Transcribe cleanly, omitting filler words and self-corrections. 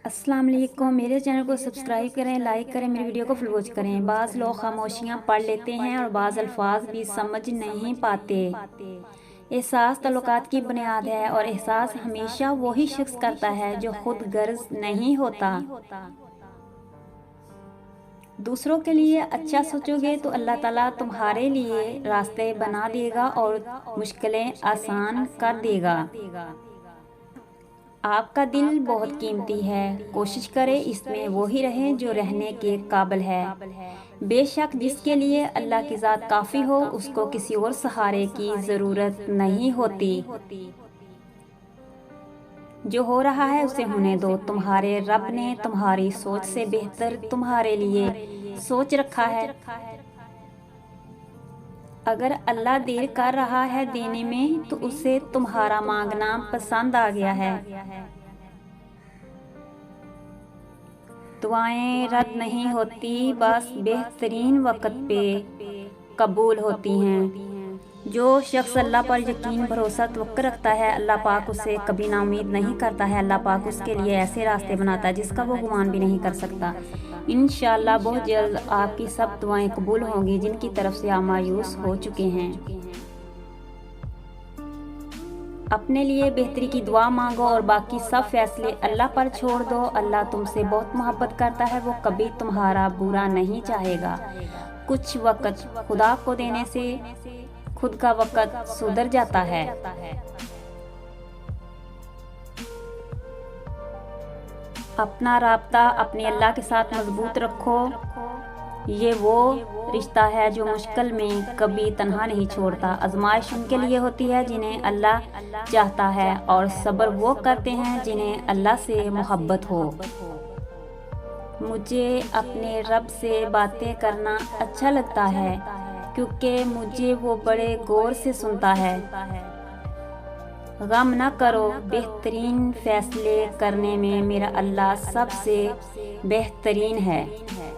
अस्सलाम वालेकुम। मेरे चैनल को सब्सक्राइब करें, लाइक करें, मेरी वीडियो को फॉलो करें। बाज़ लोग खामोशियाँ पढ़ लेते हैं और बाज़ अल्फाज भी समझ नहीं पाते। एहसास तल्लुकात की बुनियाद है और एहसास हमेशा वही शख्स करता है जो खुद गर्ज नहीं होता। दूसरों के लिए अच्छा सोचोगे तो अल्लाह ताला तुम्हारे लिए रास्ते बना देगा और मुश्किलें आसान कर देगा। आपका दिल बहुत कीमती है, कोशिश करें इसमें वही रहे जो रहने के काबिल है। बेशक जिसके लिए अल्लाह की ज़ात काफ़ी हो, उसको किसी और सहारे की ज़रूरत नहीं होती। जो हो रहा है उसे होने दो। तुम्हारे रब ने तुम्हारी सोच से बेहतर तुम्हारे लिए सोच रखा है। अगर अल्लाह देर कर रहा है देने में तो उसे तुम्हारा मांगना पसंद आ गया है। दुआएं रद्द नहीं होती, बस बेहतरीन वक्त पे कबूल होती हैं। जो शख्स अल्लाह पर यकीन भरोसा तवक्कुल रखता है, अल्लाह पाक उसे कभी नाउमीद नहीं करता है। अल्लाह पाक उसके लिए ऐसे रास्ते बनाता है जिसका वो गुमान भी नहीं कर सकता। इंशाअल्लाह बहुत जल्द आपकी सब दुआएं कबूल होंगी जिनकी तरफ से आप मायूस हो चुके हैं। अपने लिए बेहतरी की दुआ मांगो और बाकी सब फैसले अल्लाह पर छोड़ दो। अल्लाह तुमसे बहुत मोहब्बत करता है, वो कभी तुम्हारा बुरा नहीं चाहेगा। कुछ वक्त खुदा को देने से खुद का वक्त सुधर जाता है। अपना राब्ता अपने अल्लाह के साथ मजबूत रखो। ये वो रिश्ता है जो मुश्किल में कभी तन्हा नहीं छोड़ता। आजमाइश उनके लिए होती है जिन्हें अल्लाह चाहता है, और सब्र वो करते हैं जिन्हें अल्लाह से मोहब्बत हो। मुझे अपने रब से बातें करना अच्छा लगता है क्योंकि मुझे वो बड़े गौर से सुनता है। गम न करो, बेहतरीन फैसले करने में मेरा अल्लाह सबसे बेहतरीन है।